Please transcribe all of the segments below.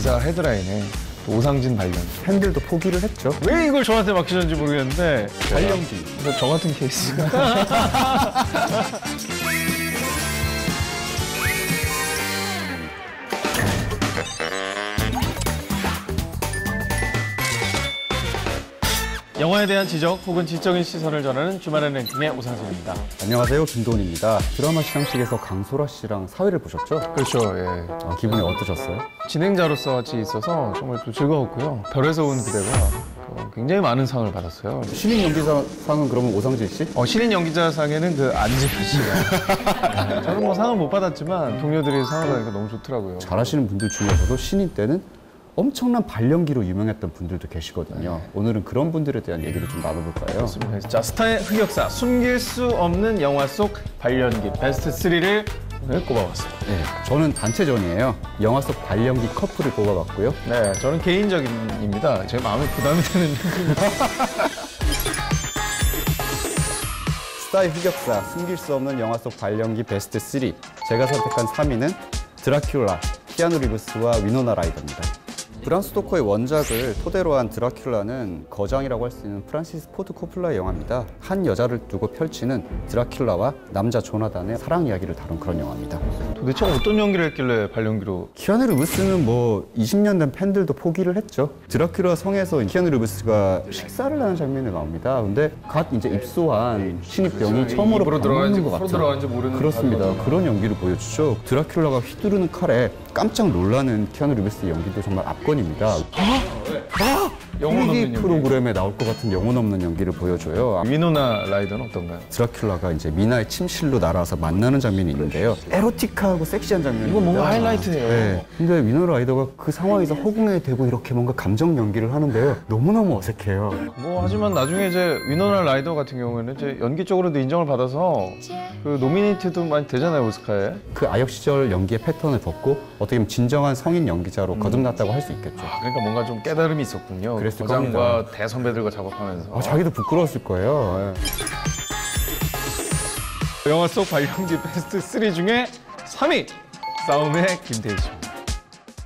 기사 헤드라인에 오상진 발견. 팬들도 포기를 했죠. 왜 이걸 저한테 맡기셨는지 모르겠는데 발령기. 그래서 저 같은 케이스가 영화에 대한 지적 혹은 지적인 시선을 전하는 주말의 랭킹의 오상진입니다. 안녕하세요, 김도훈입니다. 드라마 시상식에서 강소라 씨랑 사회를 보셨죠? 그렇죠. 예. 기분이 어떠셨어요? 진행자로서 같이 있어서 정말 또 즐거웠고요. 별에서 온 그대가 굉장히 많은 상을 받았어요. 신인 연기자상은 그러면 오상진 씨? 신인 연기자상에는 그 안지현 씨가. 네, 저는 뭐 상은 못 받았지만 동료들이 상을 받으니까 너무 좋더라고요. 잘하시는 분들 중에서도 신인 때는 엄청난 발연기로 유명했던 분들도 계시거든요. 네. 오늘은 그런 분들에 대한 얘기를 좀 나눠볼까요? 그렇습니다. 자, 스타의 흑역사, 숨길 수 없는 영화 속 발연기 베스트 3를 오늘 꼽아봤습니다. 네, 저는 단체전이에요. 영화 속 발연기 커플을 꼽아봤고요. 네, 저는 개인적입니다. 제 마음에 부담이 되는 스타의 흑역사, 숨길 수 없는 영화 속 발연기 베스트 3. 제가 선택한 3위는 드라큘라, 키아누 리브스와 위노나 라이더입니다. 브람 스토커의 원작을 토대로 한 드라큘라는 거장이라고 할 수 있는 프란시스 포드 코플라의 영화입니다. 한 여자를 두고 펼치는 드라큘라와 남자 조나단의 사랑 이야기를 다룬 그런 영화입니다. 도대체 어떤 연기를 했길래 발연기로? 키아누 리브스는 뭐 20년 된 팬들도 포기를 했죠. 드라큘라 성에서 키아누 리브스가 식사를 하는 장면이 나옵니다. 근데 갓 이제 입소한 신입병이 처음으로 입으로 들어가는지 것 코로 같아요. 들어가는지 모르는. 그렇습니다. 그런 연기를 보여주죠. 드라큘라가 휘두르는 칼에 깜짝 놀라는 키아누 리브스의 연기도 정말 압권입니다. 영혼 없는 TV 프로그램에 나올 것 같은 영혼 없는 연기를 보여줘요. 위노나 라이더는 어떤가요? 드라큘라가 이제 미나의 침실로 날아와서 만나는 장면이 있는데요. 에로틱하고 섹시한 장면입니다. 이거 뭔가 하이라이트예요. 네. 근데 위노나 라이더가 그 상황에서 허공에 대고 이렇게 뭔가 감정 연기를 하는데요. 너무너무 어색해요. 뭐 하지만 나중에 이제 위노나 라이더 같은 경우에는 이제 연기 쪽으로도 인정을 받아서 그 노미네이트도 많이 되잖아요, 오스카에. 그 아역 시절 연기의 패턴을 벗고 어떻게 보면 진정한 성인 연기자로 거듭났다고 할 수 있겠죠. 그러니까 뭔가 좀 깨달음이 있었군요. 그랬을 거장과 대선배들과 작업하면서. 자기도 부끄러웠을 거예요. 영화 속 발연기 베스트 3 중에 3위! 싸움의 김태희 씨입니다.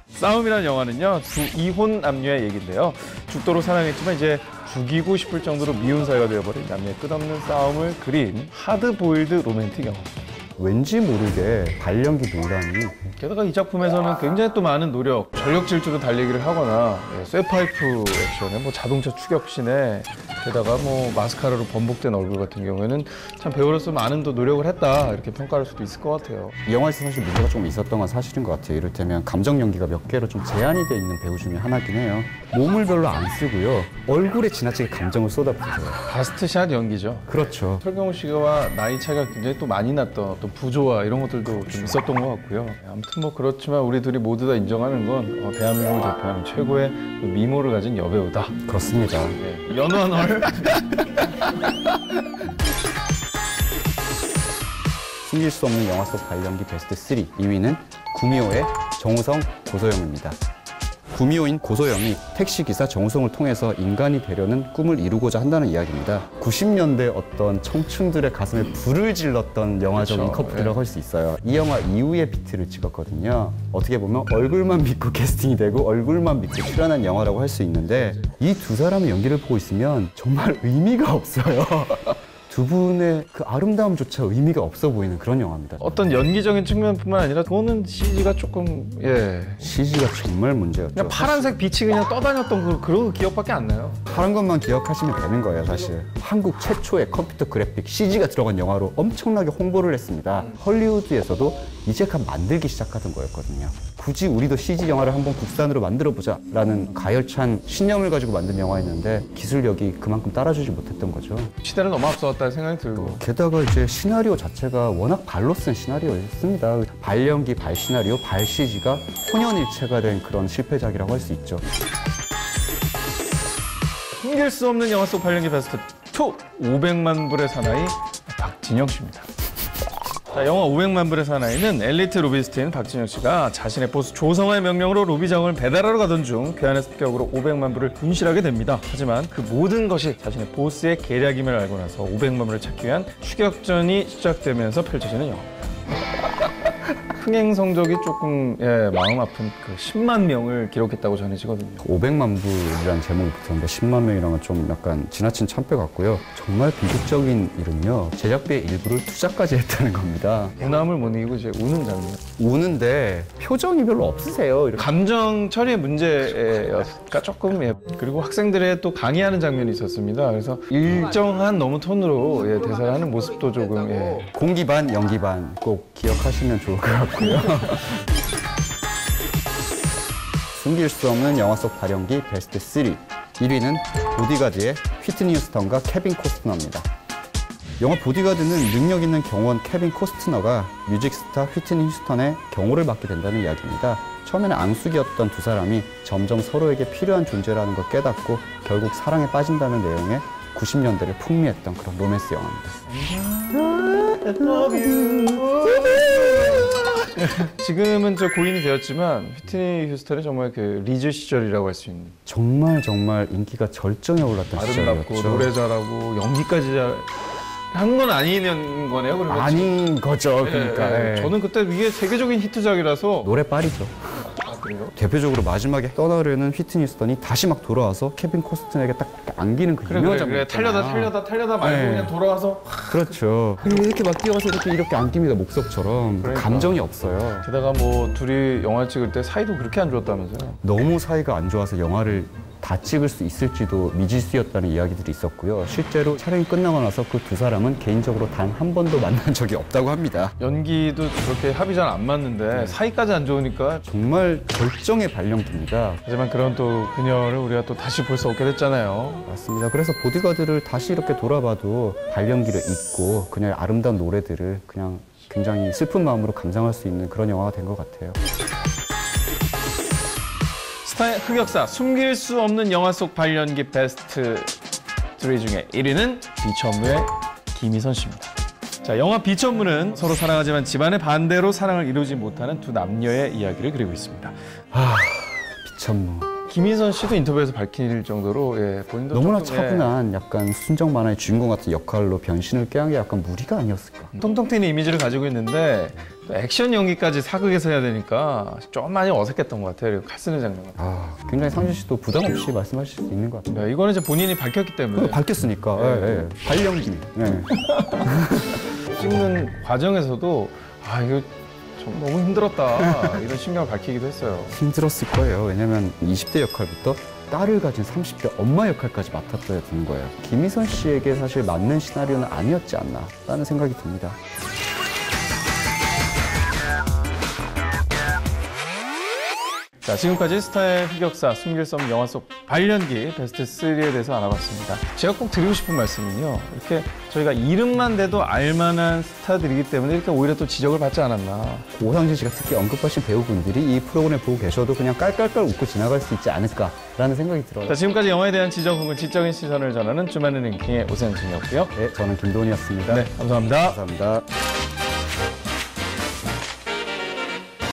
싸움이라는 영화는요, 두 이혼 남녀의 얘기인데요. 죽도록 사랑했지만 이제 죽이고 싶을 정도로 미운 사이가 되어버린 남녀의 끝없는 싸움을 그린 하드보일드 로맨틱 영화입니다. 왠지 모르게 발연기 논란이 게다가 이 작품에서는 굉장히 또 많은 노력, 전력 질주로 달리기를 하거나 쇠파이프 액션에 뭐 자동차 추격신에 게다가 뭐 마스카라로 번복된 얼굴 같은 경우에는 참 배우로서 많은 또 노력을 했다 이렇게 평가할 수도 있을 것 같아요. 이 영화에서 사실 문제가 좀 있었던 건 사실인 것 같아요. 이를테면 감정 연기가 몇 개로 좀 제한이 돼 있는 배우 중에 하나긴 해요. 몸을 별로 안 쓰고요. 얼굴에 지나치게 감정을 쏟아부으세요. 바스트샷 연기죠. 그렇죠. 설경구 씨와 나이 차이가 굉장히 또 많이 났던 어떤 부조화 이런 것들도 좀 있었던 것 같고요. 아무튼 뭐 그렇지만 우리 둘이 모두 다 인정하는 건 대한민국을 대표하는 최고의 미모를 가진 여배우다. 그렇습니다. 네. 연호한 얼. 숨길 수 없는 영화 속 발연기 베스트 3. 2위는 구미호의 정우성, 고소영입니다. 구미호인 고소영이 택시기사 정우성을 통해서 인간이 되려는 꿈을 이루고자 한다는 이야기입니다. 90년대 어떤 청춘들의 가슴에 불을 질렀던 영화적인 그렇죠. 커플이라고 할 수 있어요. 이 영화 이후에 비트를 찍었거든요. 어떻게 보면 얼굴만 믿고 캐스팅이 되고 얼굴만 믿고 출연한 영화라고 할 수 있는데 이 두 사람의 연기를 보고 있으면 정말 의미가 없어요. 두 분의 그 아름다움조차 의미가 없어 보이는 그런 영화입니다. 어떤 연기적인 측면뿐만 아니라 그거는 CG가 조금 CG가 정말 문제였죠. 그냥 파란색 빛이 그냥 떠다녔던 그런 기억밖에 안 나요. 다른 것만 기억하시면 되는 거예요, 사실. 한국 최초의 컴퓨터 그래픽 CG가 들어간 영화로 엄청나게 홍보를 했습니다. 헐리우드에서도 이제 갓 만들기 시작하던 거였거든요. 굳이 우리도 CG 영화를 한번 국산으로 만들어보자 라는 가열찬 신념을 가지고 만든 영화였는데 기술력이 그만큼 따라주지 못했던 거죠. 시대는 너무 앞서갔다는 생각이 들고 게다가 이제 시나리오 자체가 워낙 발로 쓴 시나리오였습니다. 발연기, 발 시나리오, 발 CG가 혼연일체가 된 그런 실패작이라고 할 수 있죠. 숨길 수 없는 영화 속 발연기 베스트 2 500만 불의 사나이 박진영 씨입니다. 자, 영화 500만 불의 사나이는 엘리트 로비스트인 박진영 씨가 자신의 보스 조성화의 명령으로 로비장을 배달하러 가던 중 괴한의 습격으로 500만 불을 분실하게 됩니다. 하지만 그 모든 것이 자신의 보스의 계략임을 알고 나서 500만 불을 찾기 위한 추격전이 시작되면서 펼쳐지는 영화입니다. 흥행 성적이 조금 마음 아픈 그 10만 명을 기록했다고 전해지거든요. 500만 불이라는 제목이 붙었는데 10만 명이랑은 좀 약간 지나친 참패 같고요. 정말 비극적인 일은요. 제작비의 일부를 투자까지 했다는 겁니다. 우남을 못 이기고 이제 우는 장면. 우는데 표정이 별로 없으세요. 이렇게. 감정 처리의 문제가 조금 그리고 학생들의 또 강의하는 장면이 있었습니다. 그래서 일정한 너무 톤으로 대사를 하는 모습도 조금 공기 반, 연기 반 꼭 기억하시면 좋을 것 같고요. 숨길 수 없는 영화 속 발연기 베스트 3. 1위는 보디가드의 휘트니 휴스턴과 케빈 코스트너입니다. 영화 보디가드는 능력 있는 경호원 케빈 코스트너가 뮤직스타 휘트니 휴스턴의 경호를 맡게 된다는 이야기입니다. 처음에는 앙숙이었던 두 사람이 점점 서로에게 필요한 존재라는 걸 깨닫고 결국 사랑에 빠진다는 내용의 90년대를 풍미했던 그런 로맨스 영화입니다. 지금은 저 고인이 되었지만 휘트니 휴스턴은 정말 그 리즈 시절이라고 할 수 있는 정말 인기가 절정에 올랐던 아름답고 시절이었죠. 노래 잘하고 연기까지 한 건 아니는 거네요. 그러면 아닌 거죠. 그러니까. 저는 그때 이게 세계적인 히트작이라서 노래 빨이죠. 그래요? 대표적으로 마지막에 떠나려는 휘트니 휴스턴이 다시 막 돌아와서 케빈 코스트너에게 딱 안기는 그 유명한 장면 달려다 말고 그냥 돌아와서 그렇죠. 이렇게 막 뛰어서 이렇게 안깁니다. 목석처럼. 그러니까. 감정이 없어요. 게다가 뭐 둘이 영화 찍을 때 사이도 그렇게 안 좋았다면서요? 너무 사이가 안 좋아서 영화를 다 찍을 수 있을지도 미지수였다는 이야기들이 있었고요. 실제로 촬영이 끝나고 나서 그 두 사람은 개인적으로 단 한 번도 만난 적이 없다고 합니다. 연기도 그렇게 합이 잘 안 맞는데 사이까지 안 좋으니까 정말 절정의 발령기입니다. 하지만 그런 또 그녀를 우리가 또 다시 볼 수 없게 됐잖아요. 맞습니다. 그래서 보디가드를 다시 이렇게 돌아봐도 발령기를 잊고 그녀의 아름다운 노래들을 그냥 굉장히 슬픈 마음으로 감상할 수 있는 그런 영화가 된 것 같아요. 스타의 흑역사, 숨길 수 없는 영화 속 발연기 베스트 3 중에 1위는 비천무의 김희선 씨입니다. 자, 영화 비천무는 서로 사랑하지만 집안의 반대로 사랑을 이루지 못하는 두 남녀의 이야기를 그리고 있습니다. 비천무. 김희선 씨도 인터뷰에서 밝힐 정도로 본인도 너무나 조금, 차분한 약간 순정 만화의 주인공 같은 역할로 변신을 꾀한 게 약간 무리가 아니었을까. 통통 튀는 이미지를 가지고 있는데 또 액션 연기까지 사극에서 해야 되니까 좀 많이 어색했던 것 같아요. 그리고 칼 쓰는 장면 같은 굉장히 상준 씨도 부담 없이 말씀하실 수 있는 것 같아요. 이거는 이제 본인이 밝혔기 때문에 밝혔으니까. 발령기. 찍는 과정에서도 이거 좀 너무 힘들었다 이런 심경을 밝히기도 했어요. 힘들었을 거예요. 왜냐면 20대 역할부터 딸을 가진 30대 엄마 역할까지 맡았어야 되는 거예요. 김희선 씨에게 사실 맞는 시나리오는 아니었지 않나 라는 생각이 듭니다. 자, 지금까지 스타의 흑역사, 숨길 수 없는 영화 속 발연기 베스트 3에 대해서 알아봤습니다. 제가 꼭 드리고 싶은 말씀은요. 이렇게 저희가 이름만 대도 알만한 스타들이기 때문에 이렇게 오히려 또 지적을 받지 않았나. 오상진 씨가 특히 언급하신 배우분들이 이 프로그램 보고 계셔도 그냥 깔깔깔 웃고 지나갈 수 있지 않을까라는 생각이 들어요. 자, 지금까지 영화에 대한 지적 혹은 지적인 시선을 전하는 주말의 랭킹의 오상진이었고요. 네, 저는 김도훈이었습니다. 네, 감사합니다. 감사합니다.